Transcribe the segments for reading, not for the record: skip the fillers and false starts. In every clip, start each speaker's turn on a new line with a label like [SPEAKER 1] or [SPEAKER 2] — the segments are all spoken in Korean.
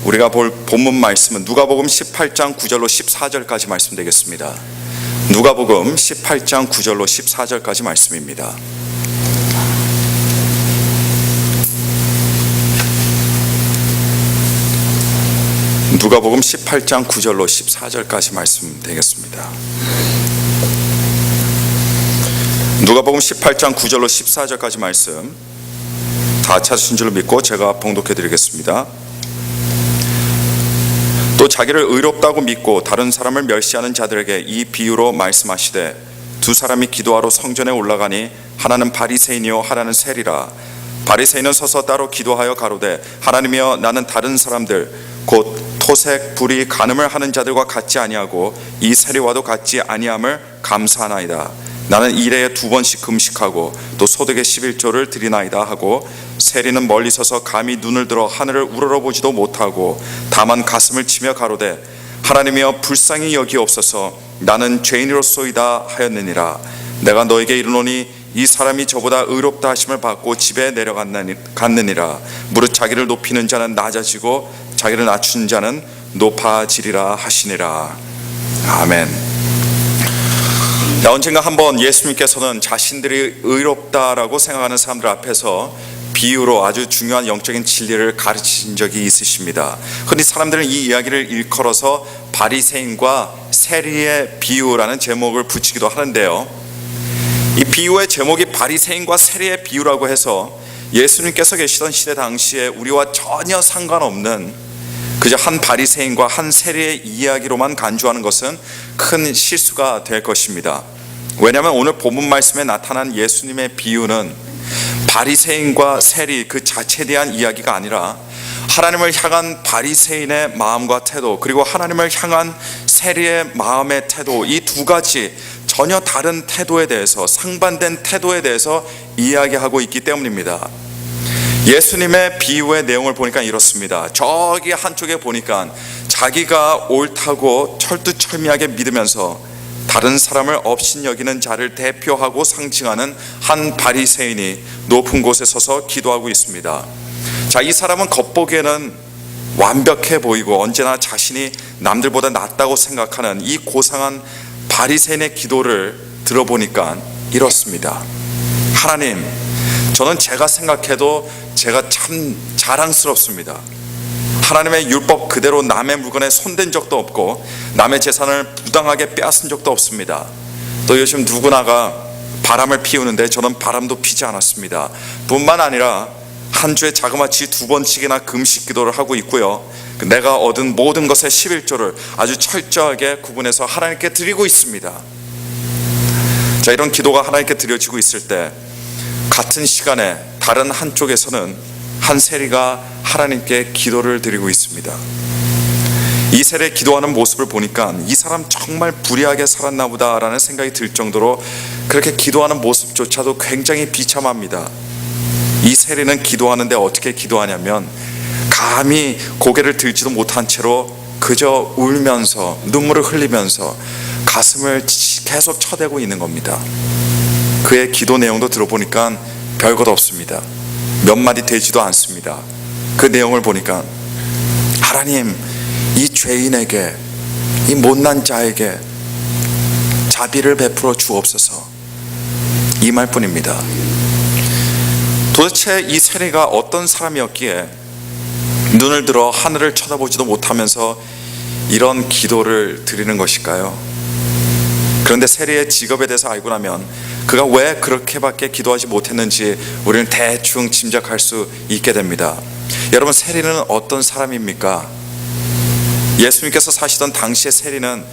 [SPEAKER 1] 우리가 볼 본문 말씀은 누가복음 18장 9절로 14절까지 말씀 되겠습니다. 누가복음 18장 9절로 14절까지 말씀입니다. 누가복음 18장 9절로 14절까지 말씀 되겠습니다. 누가복음 18장 9절로 14절까지 말씀 다 찾으신 줄 믿고 제가 봉독해 드리겠습니다. 또 자기를 의롭다고 믿고 다른 사람을 멸시하는 자들에게 이 비유로 말씀하시되 두 사람이 기도하러 성전에 올라가니 하나는 바리새인이요 하나는 세리라. 바리새인은 서서 따로 기도하여 가로되 하나님이여 나는 다른 사람들 곧 토색, 불의, 간음을 하는 자들과 같지 아니하고 이 세리와도 같지 아니함을 감사하나이다. 나는 일해에 2번씩 금식하고 또 소득의 11조를 드리나이다 하고 세리는 멀리 서서 감히 눈을 들어 하늘을 우러러보지도 못하고 다만 가슴을 치며 가로되 하나님이여 불쌍히 여기옵소서 나는 죄인으로소이다 하였느니라. 내가 너에게 이르노니 이 사람이 저보다 의롭다 하심을 받고 집에 내려갔느니라. 무릇 자기를 높이는 자는 낮아지고 자기를 낮추는 자는 높아지리라 하시니라. 아멘. 언젠가 한번 예수님께서는 자신들이 의롭다라고 생각하는 사람들 앞에서 비유로 아주 중요한 영적인 진리를 가르치신 적이 있으십니다. 흔히 사람들은 이 이야기를 일컬어서 바리새인과 세리의 비유라는 제목을 붙이기도 하는데요, 이 비유의 제목이 바리새인과 세리의 비유라고 해서 예수님께서 계시던 시대 당시에 우리와 전혀 상관없는 그저 한 바리새인과 한 세리의 이야기로만 간주하는 것은 큰 실수가 될 것입니다. 왜냐하면 오늘 본문 말씀에 나타난 예수님의 비유는 바리새인과 세리 그 자체에 대한 이야기가 아니라 하나님을 향한 바리새인의 마음과 태도, 그리고 하나님을 향한 세리의 마음의 태도, 이 두 가지 전혀 다른 태도에 대해서, 상반된 태도에 대해서 이야기하고 있기 때문입니다. 예수님의 비유의 내용을 보니까 이렇습니다. 저기 한쪽에 보니까 자기가 옳다고 철두철미하게 믿으면서 다른 사람을 업신여기는 자를 대표하고 상징하는 한 바리새인이 높은 곳에 서서 기도하고 있습니다. 자, 이 사람은 겉보기에는 완벽해 보이고 언제나 자신이 남들보다 낫다고 생각하는 이 고상한 바리새인의 기도를 들어보니까 이렇습니다. 하나님, 저는 제가 생각해도 제가 참 자랑스럽습니다. 하나님의 율법 그대로 남의 물건에 손댄 적도 없고 남의 재산을 부당하게 빼앗은 적도 없습니다. 또 요즘 누구나가 바람을 피우는데 저는 바람도 피지 않았습니다. 뿐만 아니라 한 주에 자그마치 2번씩이나 금식 기도를 하고 있고요, 내가 얻은 모든 것의 11조를 아주 철저하게 구분해서 하나님께 드리고 있습니다. 자, 이런 기도가 하나님께 드려지고 있을 때 같은 시간에 다른 한쪽에서는 한 세리가 하나님께 기도를 드리고 있습니다. 이 세리의 기도하는 모습을 보니까 이 사람 정말 불의하게 살았나 보다라는 생각이 들 정도로 그렇게 기도하는 모습조차도 굉장히 비참합니다. 이 세리는 기도하는데 어떻게 기도하냐면 감히 고개를 들지도 못한 채로 그저 울면서 눈물을 흘리면서 가슴을 계속 쳐대고 있는 겁니다. 그의 기도 내용도 들어보니까 별것 없습니다. 몇 마디 되지도 않습니다. 그 내용을 보니까 하나님, 이 죄인에게, 이 못난 자에게 자비를 베풀어 주옵소서, 이 말뿐입니다. 도대체 이 세리가 어떤 사람이었기에 눈을 들어 하늘을 쳐다보지도 못하면서 이런 기도를 드리는 것일까요? 그런데 세리의 직업에 대해서 알고 나면 그가 왜 그렇게밖에 기도하지 못했는지 우리는 대충 짐작할 수 있게 됩니다. 여러분, 세리는 어떤 사람입니까? 예수님께서 사시던 당시의 세리는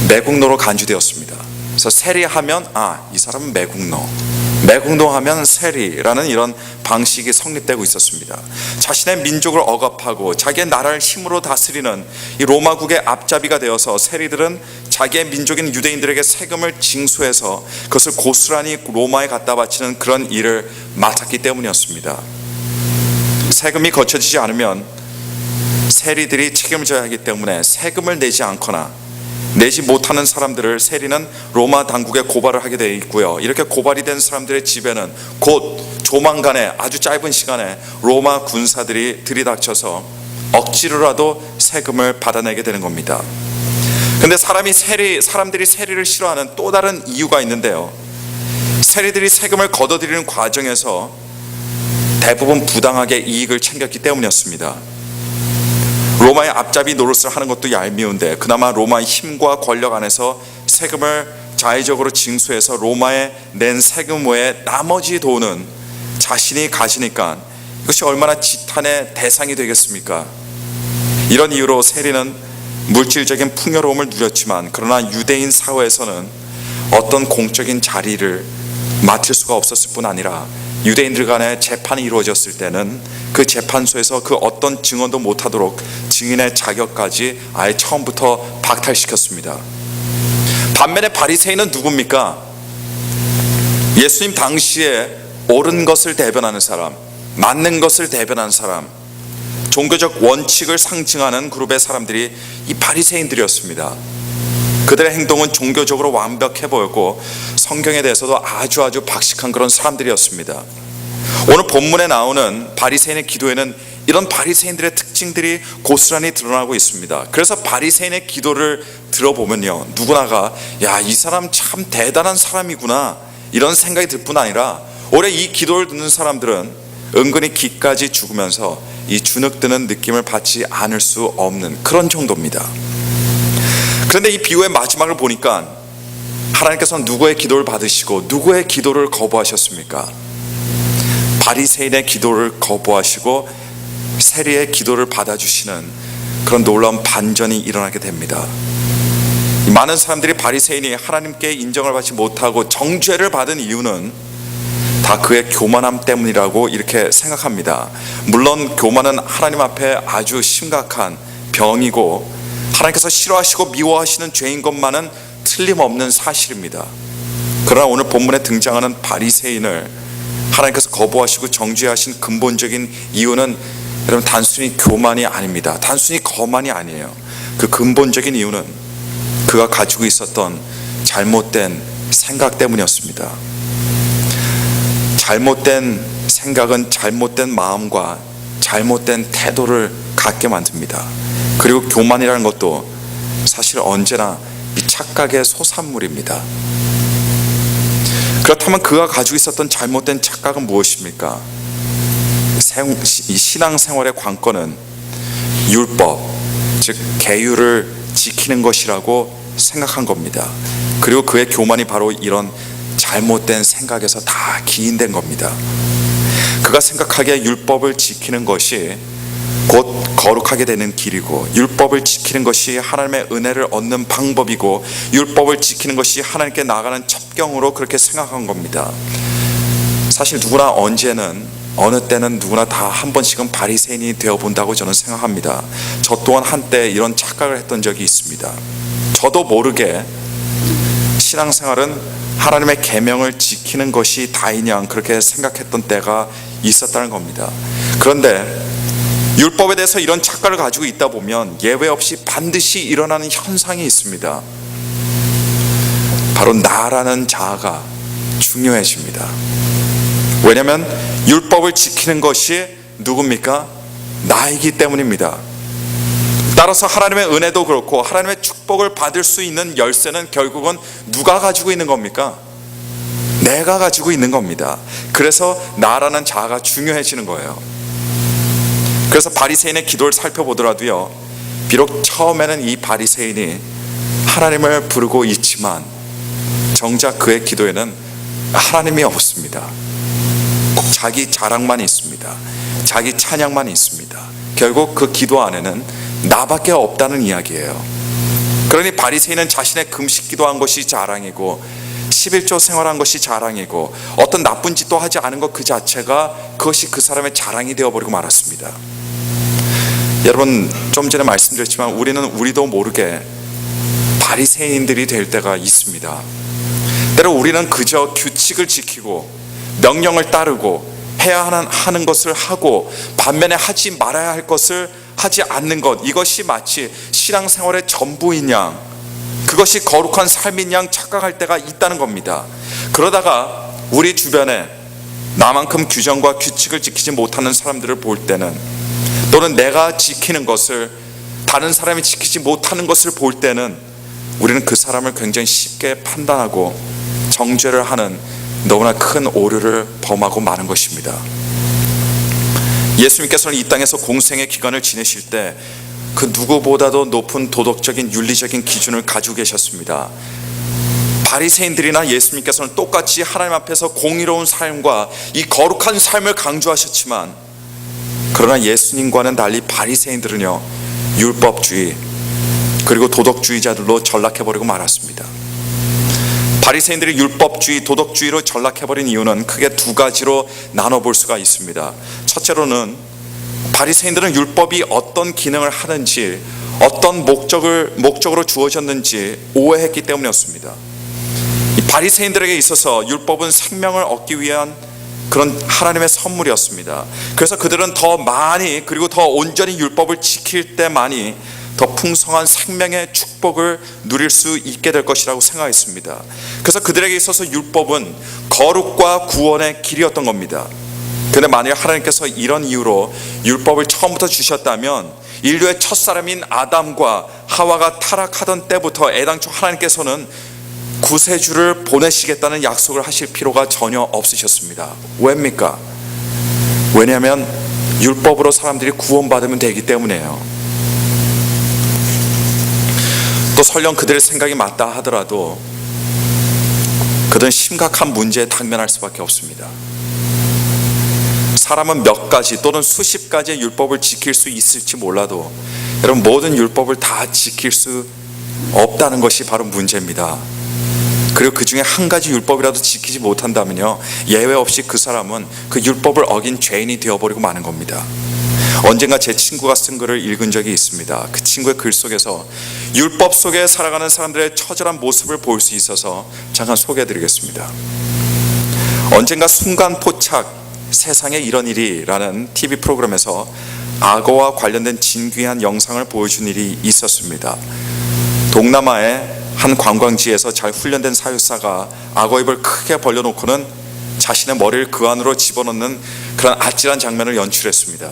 [SPEAKER 1] 매국노로 간주되었습니다. 그래서 세리하면 이 사람은 매국노 하면 세리라는 이런 방식이 성립되고 있었습니다. 자신의 민족을 억압하고 자기의 나라를 힘으로 다스리는 이 로마국의 앞잡이가 되어서 세리들은 자기의 민족인 유대인들에게 세금을 징수해서 그것을 고스란히 로마에 갖다 바치는 그런 일을 맡았기 때문이었습니다. 세금이 거쳐지지 않으면 세리들이 책임을 져야 하기 때문에 세금을 내지 않거나 내지 못하는 사람들을 세리는 로마 당국에 고발을 하게 되어 있고요, 이렇게 고발이 된 사람들의 집에는 곧 조만간에 아주 짧은 시간에 로마 군사들이 들이닥쳐서 억지로라도 세금을 받아내게 되는 겁니다. 그런데 사람들이 세리를 싫어하는 또 다른 이유가 있는데요, 세리들이 세금을 걷어들이는 과정에서 대부분 부당하게 이익을 챙겼기 때문이었습니다. 로마의 앞잡이 노릇을 하는 것도 얄미운데 그나마 로마의 힘과 권력 안에서 세금을 자의적으로 징수해서 로마에 낸 세금 외에 나머지 돈은 자신이 가지니까 이것이 얼마나 지탄의 대상이 되겠습니까? 이런 이유로 세리는 물질적인 풍요로움을 누렸지만, 그러나 유대인 사회에서는 어떤 공적인 자리를 맡을 수가 없었을 뿐 아니라 유대인들 간의 재판이 이루어졌을 때는 그 재판소에서 그 어떤 증언도 못하도록 증인의 자격까지 아예 처음부터 박탈시켰습니다. 반면에 바리새인은 누굽니까? 예수님 당시에 옳은 것을 대변하는 사람, 맞는 것을 대변하는 사람, 종교적 원칙을 상징하는 그룹의 사람들이 이 바리새인들이었습니다. 그들의 행동은 종교적으로 완벽해 보였고 성경에 대해서도 아주 박식한 그런 사람들이었습니다. 오늘 본문에 나오는 바리새인의 기도에는 이런 바리새인들의 특징들이 고스란히 드러나고 있습니다. 그래서 바리새인의 기도를 들어보면요, 누구나가 야, 이 사람 참 대단한 사람이구나 이런 생각이 들 뿐 아니라 오히려 이 기도를 듣는 사람들은 은근히 기까지 죽으면서 이 주눅드는 느낌을 받지 않을 수 없는 그런 정도입니다. 그런데 이 비유의 마지막을 보니까 하나님께서는 누구의 기도를 받으시고 누구의 기도를 거부하셨습니까? 바리새인의 기도를 거부하시고 세리의 기도를 받아주시는 그런 놀라운 반전이 일어나게 됩니다. 많은 사람들이 바리새인이 하나님께 인정을 받지 못하고 정죄를 받은 이유는 다 그의 교만함 때문이라고 이렇게 생각합니다. 물론 교만은 하나님 앞에 아주 심각한 병이고 하나님께서 싫어하시고 미워하시는 죄인 것만은 틀림없는 사실입니다. 그러나 오늘 본문에 등장하는 바리새인을 하나님께서 거부하시고 정죄하신 근본적인 이유는 여러분 단순히 교만이 아닙니다. 단순히 거만이 아니에요. 그 근본적인 이유는 그가 가지고 있었던 잘못된 생각 때문이었습니다. 잘못된 생각은 잘못된 마음과 잘못된 태도를 갖게 만듭니다. 그리고 교만이라는 것도 사실 언제나 이 착각의 소산물입니다. 그렇다면 그가 가지고 있었던 잘못된 착각은 무엇입니까? 이 신앙생활의 관건은 율법, 즉 계율을 지키는 것이라고 생각한 겁니다. 그리고 그의 교만이 바로 이런 잘못된 생각에서 다 기인된 겁니다. 그가 생각하기에 율법을 지키는 것이 곧 거룩하게 되는 길이고, 율법을 지키는 것이 하나님의 은혜를 얻는 방법이고, 율법을 지키는 것이 하나님께 나아가는 첩경으로 그렇게 생각한 겁니다. 사실 누구나 언제는 어느 때는 누구나 다 한 번씩은 바리새인이 되어본다고 저는 생각합니다. 저 또한 한때 이런 착각을 했던 적이 있습니다. 저도 모르게 신앙생활은 하나님의 계명을 지키는 것이 다이냐 그렇게 생각했던 때가 있었다는 겁니다. 그런데 율법에 대해서 이런 착각을 가지고 있다 보면 예외 없이 반드시 일어나는 현상이 있습니다. 바로 나라는 자아가 중요해집니다. 왜냐하면 율법을 지키는 것이 누굽니까? 나이기 때문입니다. 따라서 하나님의 은혜도 그렇고 하나님의 축복을 받을 수 있는 열쇠는 결국은 누가 가지고 있는 겁니까? 내가 가지고 있는 겁니다. 그래서 나라는 자아가 중요해지는 거예요. 그래서 바리새인의 기도를 살펴보더라도요, 비록 처음에는 이 바리새인이 하나님을 부르고 있지만 정작 그의 기도에는 하나님이 없습니다. 자기 자랑만 있습니다. 자기 찬양만 있습니다. 결국 그 기도 안에는 나밖에 없다는 이야기예요. 그러니 바리새인은 자신의 금식 기도한 것이 자랑이고 11조 생활한 것이 자랑이고 어떤 나쁜 짓도 하지 않은 것 그 자체가 그것이 그 사람의 자랑이 되어버리고 말았습니다. 여러분, 좀 전에 말씀드렸지만 우리도 모르게 바리새인들이 될 때가 있습니다. 때로 우리는 그저 규칙을 지키고 명령을 따르고 해야 하는 것을 하고 반면에 하지 말아야 할 것을 하지 않는 것, 이것이 마치 신앙생활의 전부인 양, 그것이 거룩한 삶인 양 착각할 때가 있다는 겁니다. 그러다가 우리 주변에 나만큼 규정과 규칙을 지키지 못하는 사람들을 볼 때는 또는 내가 지키는 것을 다른 사람이 지키지 못하는 것을 볼 때는 우리는 그 사람을 굉장히 쉽게 판단하고 정죄를 하는 너무나 큰 오류를 범하고 마는 것입니다. 예수님께서는 이 땅에서 공생의 기간을 지내실 때 그 누구보다도 높은 도덕적인 윤리적인 기준을 가지고 계셨습니다. 바리새인들이나 예수님께서는 똑같이 하나님 앞에서 공의로운 삶과 이 거룩한 삶을 강조하셨지만, 그러나 예수님과는 달리 바리새인들은요, 율법주의 그리고 도덕주의자들로 전락해버리고 말았습니다. 바리새인들이 율법주의, 도덕주의로 전락해버린 이유는 크게 두 가지로 나눠볼 수가 있습니다. 첫째로는 바리새인들은 율법이 어떤 기능을 하는지, 어떤 목적으로 주어졌는지 오해했기 때문이었습니다. 이 바리새인들에게 있어서 율법은 생명을 얻기 위한 그런 하나님의 선물이었습니다. 그래서 그들은 더 많이 그리고 더 온전히 율법을 지킬 때만이 더 풍성한 생명의 축복을 누릴 수 있게 될 것이라고 생각했습니다. 그래서 그들에게 있어서 율법은 거룩과 구원의 길이었던 겁니다. 그런데 만약 하나님께서 이런 이유로 율법을 처음부터 주셨다면 인류의 첫사람인 아담과 하와가 타락하던 때부터 애당초 하나님께서는 구세주를 보내시겠다는 약속을 하실 필요가 전혀 없으셨습니다. 왜입니까? 왜냐하면 율법으로 사람들이 구원받으면 되기 때문이에요. 또 설령 그들의 생각이 맞다 하더라도 그들은 심각한 문제에 당면할 수밖에 없습니다. 사람은 몇 가지 또는 수십 가지의 율법을 지킬 수 있을지 몰라도 여러분, 모든 율법을 다 지킬 수 없다는 것이 바로 문제입니다. 그리고 그 중에 한 가지 율법이라도 지키지 못한다면요, 예외 없이 그 사람은 그 율법을 어긴 죄인이 되어버리고 마는 겁니다. 언젠가 제 친구가 쓴 글을 읽은 적이 있습니다. 그 친구의 글 속에서 율법 속에 살아가는 사람들의 처절한 모습을 볼 수 있어서 잠깐 소개해드리겠습니다. 언젠가 순간포착 세상에 이런 일이라는 TV 프로그램에서 악어와 관련된 진귀한 영상을 보여준 일이 있었습니다. 동남아의 한 관광지에서 잘 훈련된 사육사가 악어 입을 크게 벌려놓고는 자신의 머리를 그 안으로 집어넣는 그런 아찔한 장면을 연출했습니다.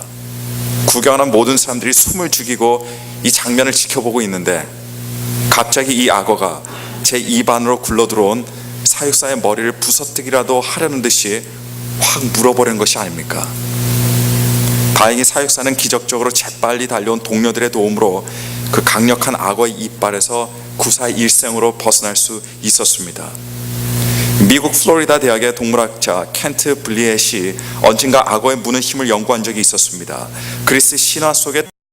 [SPEAKER 1] 구경하는 모든 사람들이 숨을 죽이고 이 장면을 지켜보고 있는데 갑자기 이 악어가 제 입 안으로 굴러들어온 사육사의 머리를 부서뜨기라도 하려는 듯이 확 물어버린 것이 아닙니까? 다행히 사육사는 기적적으로 재빨리 달려온 동료들의 도움으로 그 강력한 악어의 이빨에서 구사의 일생으로 벗어날 수 있었습니다. 미국 플로리다 대학의 동물학자 켄트 블리엣이 언젠가 악어의 무는 힘을 연구한 적이 있었습니다. 그리스 신화 속에